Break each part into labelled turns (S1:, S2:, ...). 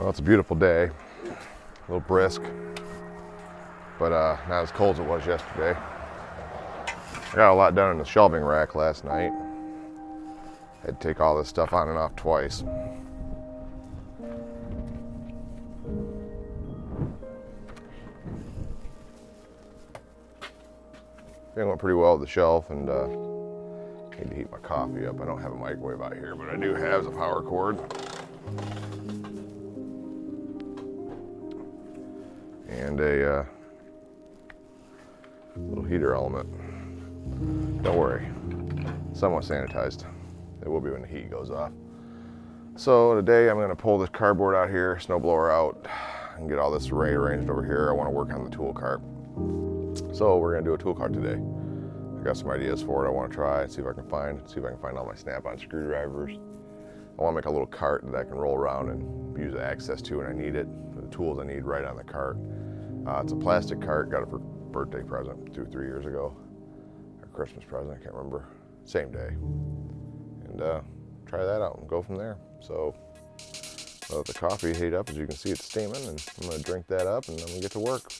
S1: Well, it's a beautiful day, a little brisk, but not as cold as it was yesterday. I got a lot done in the shelving rack last night. Had to take all this stuff on and off twice. It went pretty well with the shelf, and need to heat my coffee up. I don't have a microwave out here, but I do have a power cord. And a little heater element. Don't worry, somewhat sanitized. It will be when the heat goes off. So today I'm going to pull this cardboard out here, snowblower out, and get all this rearranged over here. I want to work on the tool cart. So we're going to do a tool cart today. I got some ideas for it I want to try and see if I can find all my snap-on screwdrivers. I want to make a little cart that I can roll around and use access to when I need it. The tools I need right on the cart. It's a plastic cart, got it for birthday present 2 or 3 years ago. Or Christmas present, I can't remember. Same day. And try that out and go from there. So let the coffee heat up. As you can see, it's steaming, and I'm going to drink that up and then we get to work.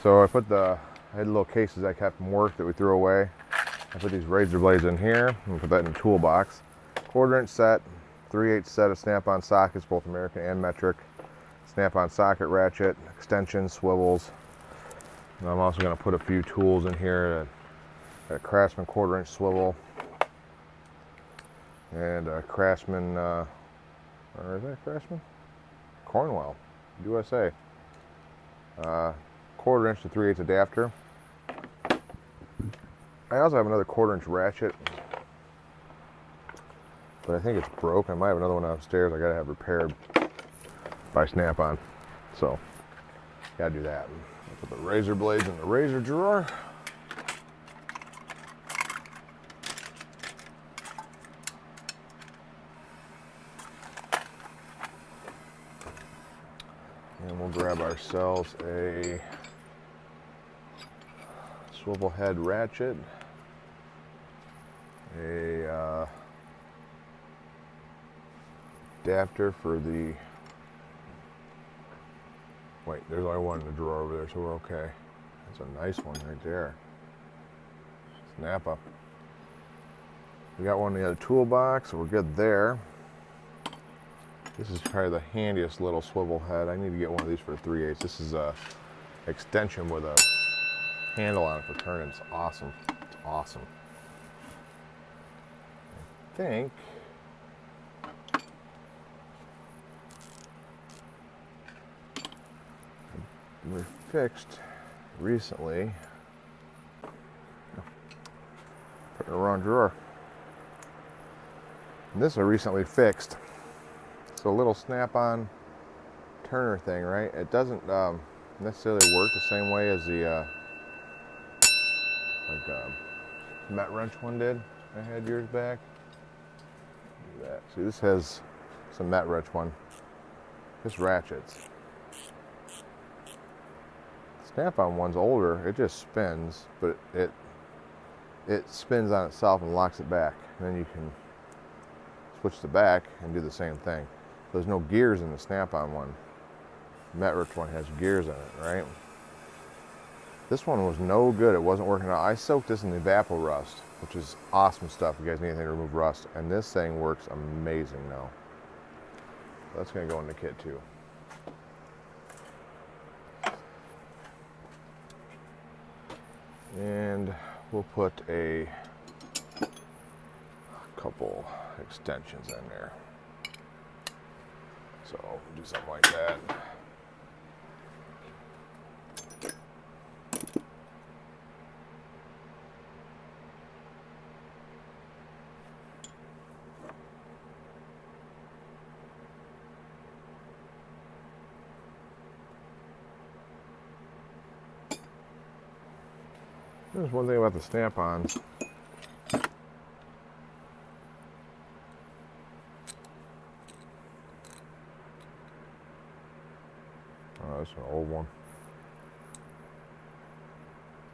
S1: So I had little cases I kept from work that we threw away. I put these razor blades in here and put that in the toolbox. 1/4-inch set, 3/8 set of snap-on sockets, both American and metric. Snap-on socket ratchet, extensions, swivels. And I'm also going to put a few tools in here. A Craftsman 1/4-inch swivel. And a Craftsman, or is that Craftsman? Cornwell, USA. 1/4-inch to 3/8 adapter. I also have another 1/4-inch ratchet, but I think it's broke. I might have another one upstairs I gotta have repaired by Snap-on. So, gotta do that. I'll put the razor blades in the razor drawer. And we'll grab ourselves a swivel head ratchet, a adapter for the, wait, there's only one in the drawer over there, so we're okay. That's a nice one right there. Snap up. We got one in the other toolbox, so we're good there. This is probably the handiest little swivel head. I need to get one of these for 3/8. This is a extension with a handle on it for turning. It's awesome. It's awesome. I think we're fixed recently. Put it in the wrong drawer. And this I recently fixed. It's a little snap-on turner thing, right? It doesn't necessarily work the same way as the Met wrench one did I had years back. Look at that. See, this has some Met wrench one. This ratchets. Snap-on one's older. It just spins, but it spins on itself and locks it back. And then you can switch the back and do the same thing. There's no gears in the Snap-on one. The Met wrench one has gears in it, right? This one was no good. It wasn't working out. I soaked this in the Evaporust, which is awesome stuff. If you guys need anything to remove rust. And this thing works amazing now. So that's going to go in the kit too. And we'll put a couple extensions in there. So do something like that. There's one thing about the snap-ons. Oh, that's an old one.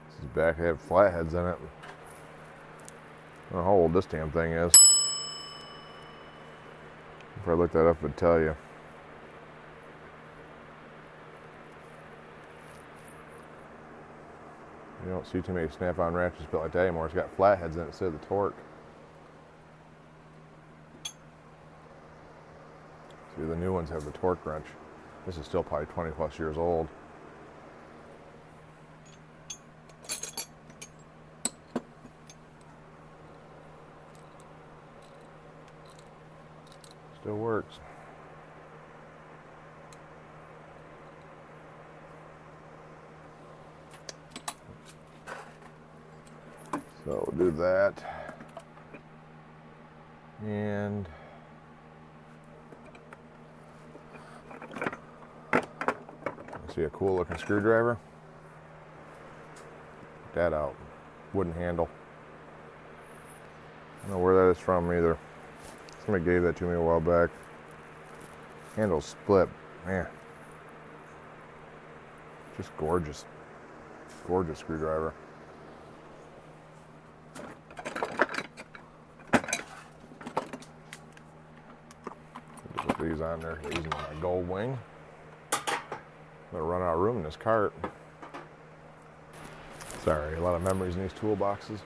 S1: This is back. They have flatheads in it. I don't know how old this damn thing is. If I looked that up, it'd tell you. You don't see too many snap-on ratchets built like that anymore. It's got flatheads in it instead of the torque. See, the new ones have the torque wrench. This is still probably 20 plus years old. Still works. So we'll do that. And see a cool looking screwdriver. Check that out. Wooden handle. I don't know where that is from either. Somebody gave that to me a while back. Handle's split. Man. Just gorgeous. Gorgeous screwdriver. Put these on there. Using my gold wing. I'm gonna run out of room in this cart. Sorry, a lot of memories in these toolboxes.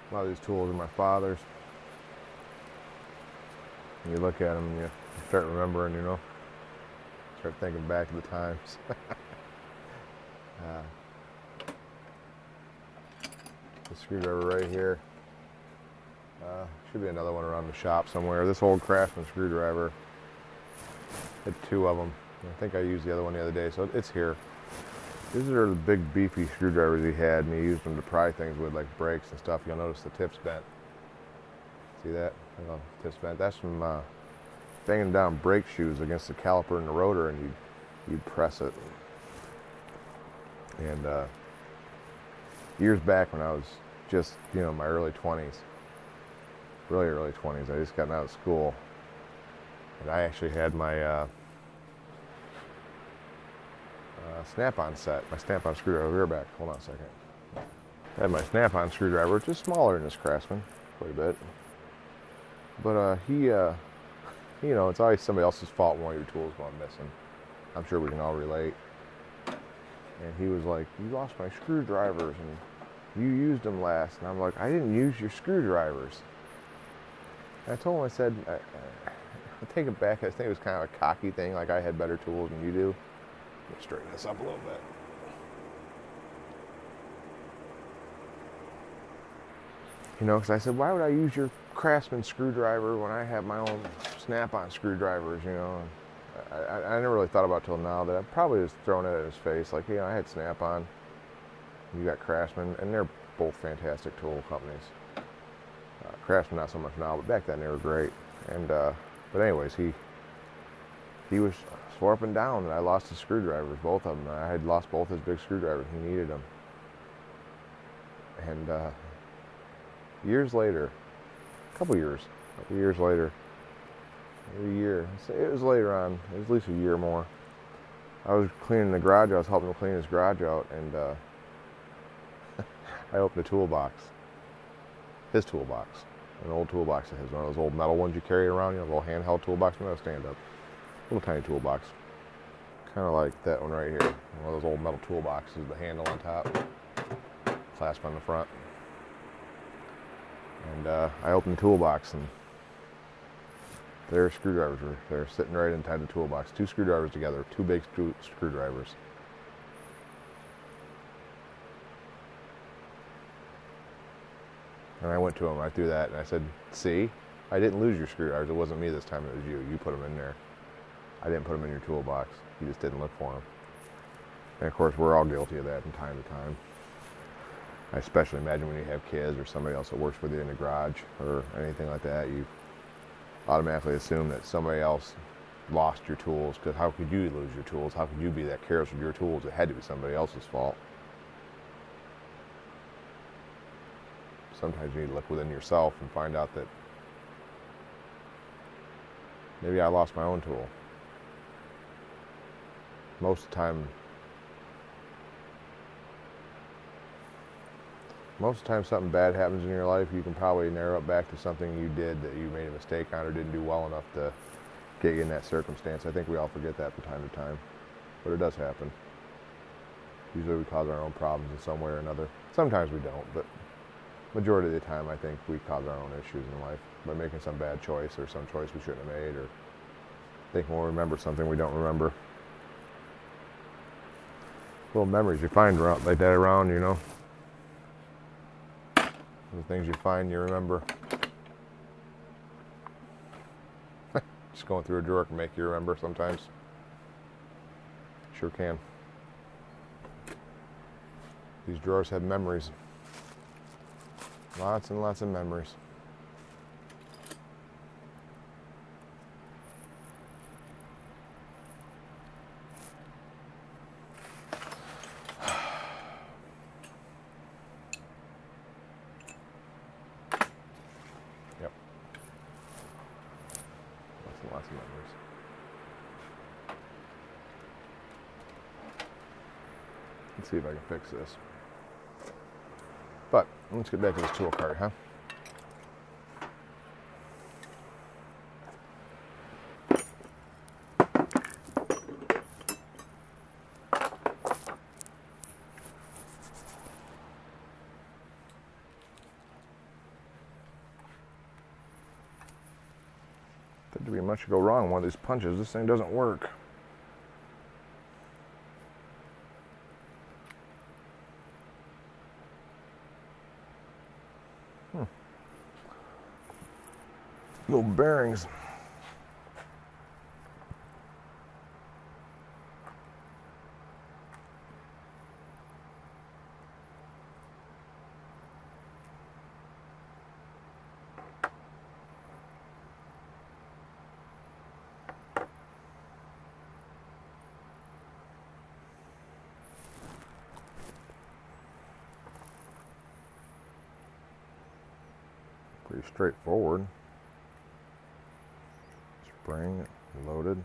S1: A lot of these tools are my father's. And you look at them and you start remembering, you know. Start thinking back to the times. The screwdriver right here. Should be another one around the shop somewhere. This old Craftsman screwdriver. I had two of them. I think I used the other one the other day, so it's here. These are the big beefy screwdrivers he had, and he used them to pry things with, like brakes and stuff. You'll notice the tip's bent. See that? Tip's bent. That's from banging down brake shoes against the caliper and the rotor, and you'd press it. And years back when I was just, you know, my early 20s, really early 20s, I just gotten out of school, and I actually had my snap-on set, my snap-on screwdriver. We're back. Hold on a second. I had my snap-on screwdriver, which is smaller than this Craftsman, quite a bit. But he, you know, it's always somebody else's fault when one of your tools going missing. I'm sure we can all relate. And he was like, "You lost my screwdrivers, and you used them last." And I'm like, "I didn't use your screwdrivers." And I told him, I said, I take it back. I think it was kind of a cocky thing, like I had better tools than you do. Let me straighten this up a little bit. You know, because I said, why would I use your Craftsman screwdriver when I have my own snap-on screwdrivers, you know? I never really thought about it till now that I probably was throwing it at his face, like, you know, I had snap-on, you got Craftsman, and they're both fantastic tool companies. Craftsman not so much now, but back then they were great. And but anyways, he was swore up and down that I lost his screwdrivers, both of them. I had lost both his big screwdrivers. He needed them. And years later, a couple years later, maybe a year, it was later on, it was at least a year more, I was cleaning the garage. I was helping him clean his garage out, and I opened a toolbox. His toolbox. An old toolbox of his, one of those old metal ones you carry around, you know, a little handheld toolbox, not a stand-up. Little tiny toolbox. Kind of like that one right here. One of those old metal toolboxes, the handle on top, clasp on the front. And I opened the toolbox, and their screwdrivers were there sitting right inside the toolbox. Two screwdrivers together, two big screwdrivers. And I went to him right through that, and I said, "See, I didn't lose your screwdrivers. It wasn't me this time. It was you. You put them in there. I didn't put them in your toolbox. You just didn't look for them. And of course, we're all guilty of that from time to time. I especially imagine when you have kids or somebody else that works with you in the garage or anything like that, you automatically assume that somebody else lost your tools, because how could you lose your tools? How could you be that careless with your tools? It had to be somebody else's fault. Sometimes you need to look within yourself and find out that maybe I lost my own tool. Most of the time something bad happens in your life, you can probably narrow it back to something you did that you made a mistake on or didn't do well enough to get you in that circumstance. I think we all forget that from time to time, but it does happen. Usually we cause our own problems in some way or another. Sometimes we don't, but majority of the time I think we cause our own issues in life by making some bad choice or some choice we shouldn't have made, or thinking we'll remember something we don't remember. Little memories you find around, like that around, you know. The things you find, you remember. Just going through a drawer can make you remember sometimes. Sure can. These drawers have memories. Lots and lots of memories. Yep. Lots of memories. Let's see if I can fix this. But let's get back to this tool cart, huh? Doesn't be much to go wrong with one of these punches. This thing doesn't work. Little bearings. Pretty straightforward. Spring loaded.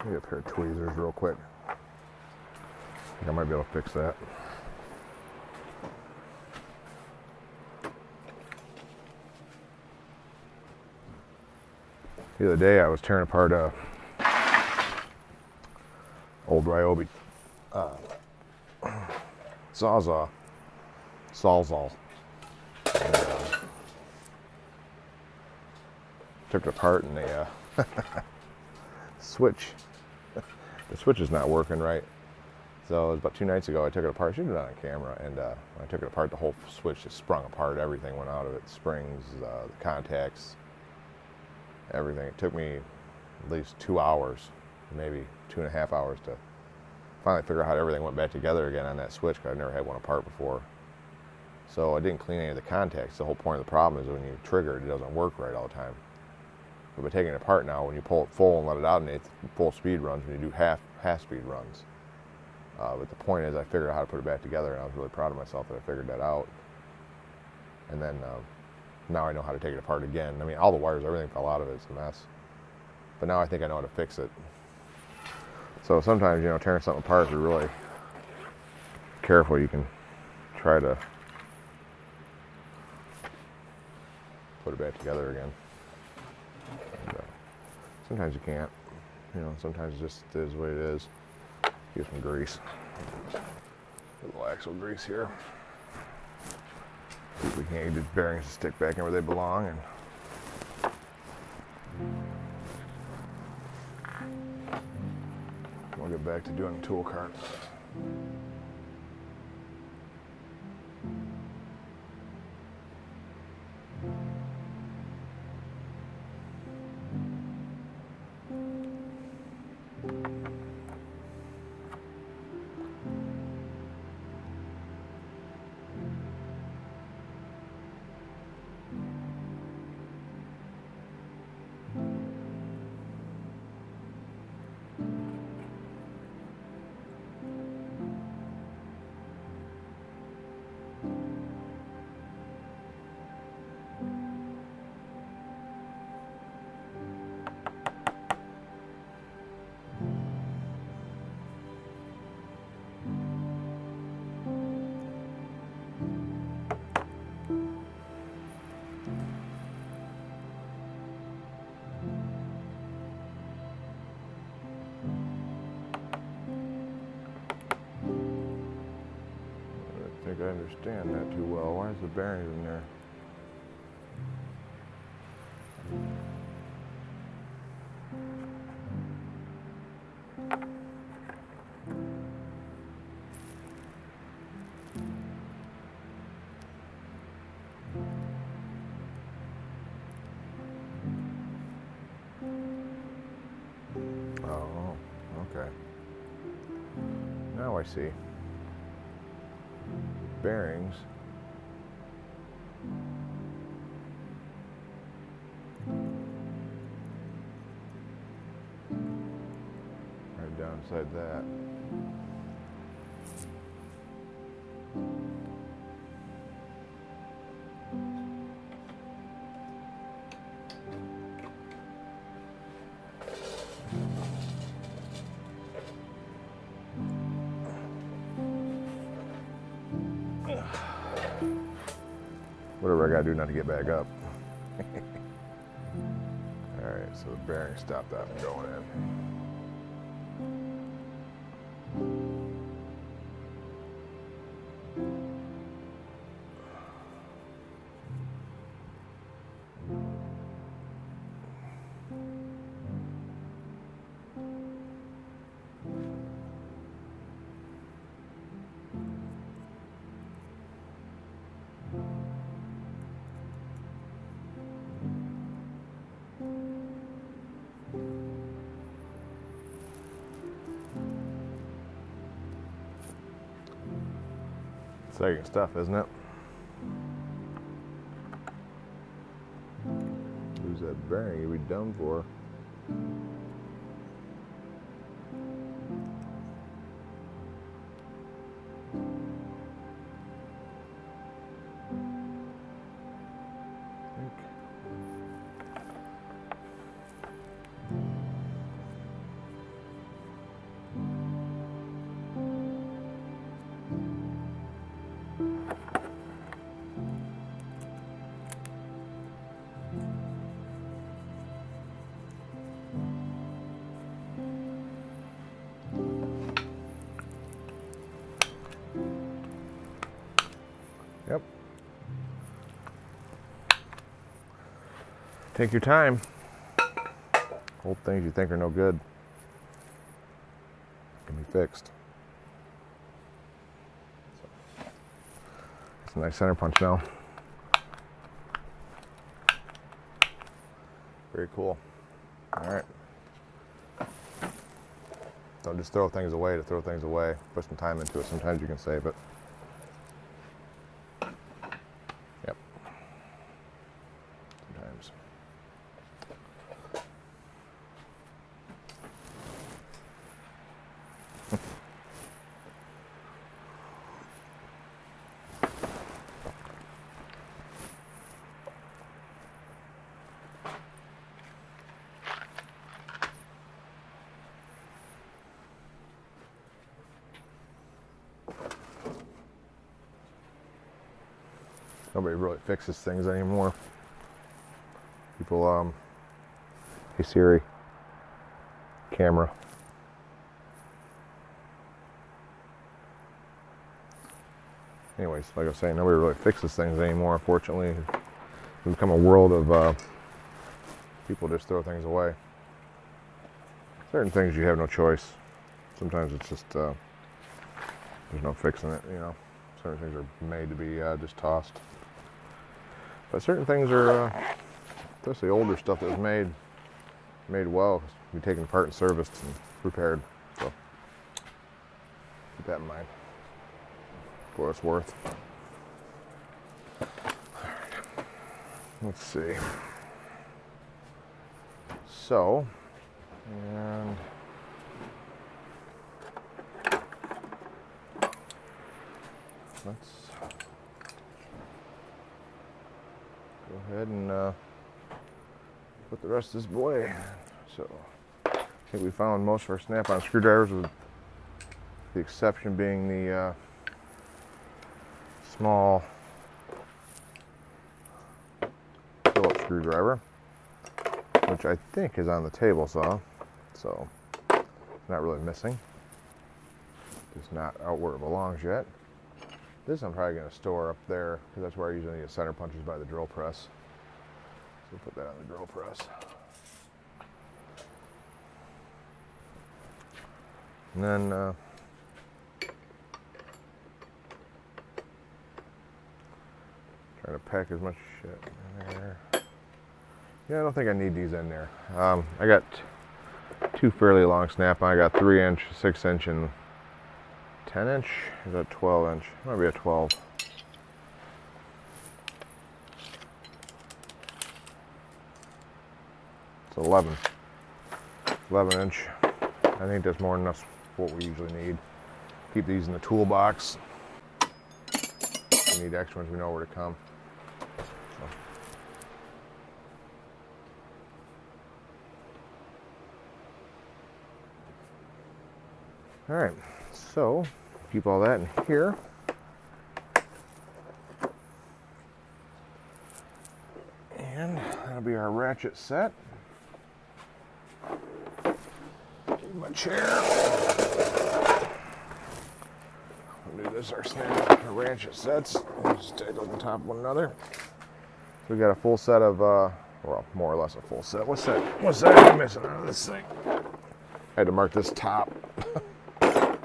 S1: Maybe a pair of tweezers real quick. I think I might be able to fix that. The other day I was tearing apart a old Ryobi Sawzall. And, took it apart and the the switch is not working right. So it was about 2 nights ago I took it apart. I should have done it on camera. And when I took it apart, the whole switch just sprung apart. Everything went out of it. Springs, the contacts, everything. It took me at least 2 hours, maybe 2.5 hours to finally figure out how everything went back together again on that switch, because I've never had one apart before. So I didn't clean any of the contacts. The whole point of the problem is when you trigger it, it doesn't work right all the time. But by taking it apart now, when you pull it full and let it out, and it's full speed runs, when you do half speed runs. But the point is, I figured out how to put it back together, and I was really proud of myself that I figured that out. And then now I know how to take it apart again. I mean, all the wires, everything fell out of it. It's a mess. But now I think I know how to fix it. So sometimes, tearing something apart, if you're really careful, you can try to put it back together again. And, sometimes you can't. Sometimes it just is what it is. Get some grease. A little axle grease here. See if we can't get the bearings to stick back in where they belong. And we'll get back to doing the tool cart. I understand that too well. Why is the bearings in there? Oh, okay. Now I see. Bearings right down inside that. Whatever I gotta do not to get back up. Alright, so the bearing stopped that from going in. Exciting stuff, isn't it? Lose that bearing, you'd be done for. Yep. Take your time. Old things you think are no good can be fixed. It's a nice center punch now. Very cool. All right. Don't just throw things away to throw things away. Put some time into it. Sometimes you can save it. Yep. Sometimes. Nobody really fixes things anymore. People, hey Siri, camera. Anyways, like I was saying, nobody really fixes things anymore, unfortunately. It's become a world of people just throw things away. Certain things you have no choice. Sometimes it's just, there's no fixing it, you know. Certain things are made to be just tossed. But certain things are, especially older stuff that was made well, be taken apart and serviced and repaired. So keep that in mind for what it's worth. Alright. Let's see. So, and let's go ahead and put the rest of this boy. So I think we found most of our snap-on screwdrivers, with the exception being the small Phillips screwdriver, which I think is on the table saw, so it's not really missing. Just not out where it belongs yet. This I'm probably going to store up there, because that's where I usually get center punches by the drill press. So put that on the drill press. And then try to pack as much shit in there. Yeah, I don't think I need these in there. I got two fairly long snap-on. I got 3-inch, 6-inch, and 10-inch. Is that 12-inch? Might be a 12. It's 11-inch. I think that's more than enough what we usually need. Keep these in the toolbox. If we need extra ones, we know where to come. All right, so keep all that in here. And that'll be our ratchet set. My chair. We'll do this, our ratchet sets. We'll just take on top of one another. So we got a full set of, well, more or less a full set. What's that I'm missing out of this thing? I had to mark this top.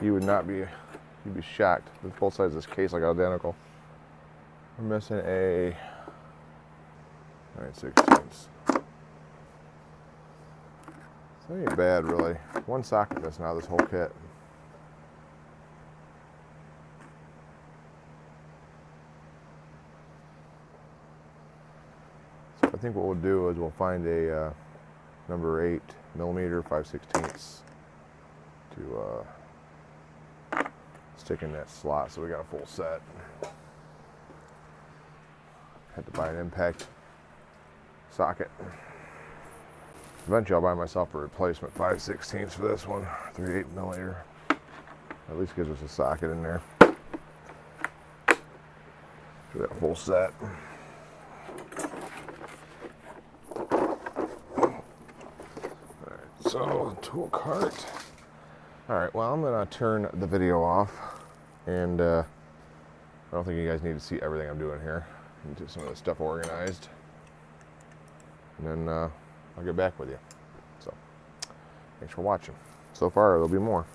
S1: You would not be, you'd be shocked. Both sides of this case like identical. We're missing a 9/16. So it ain't bad, really. One socket missing out of this whole kit. So I think what we'll do is we'll find a number 8mm 5/16 to stick in that slot, so we got a full set. Had to buy an impact socket. Eventually I'll buy myself a replacement 5/16 for this one, 3/8mm. At least gives us a socket in there. So we got a full set. Alright, so tool cart. Alright, well, I'm gonna turn the video off, and I don't think you guys need to see everything I'm doing here. Get some of the stuff organized, and then I'll get back with you. So, thanks for watching. So far, there'll be more.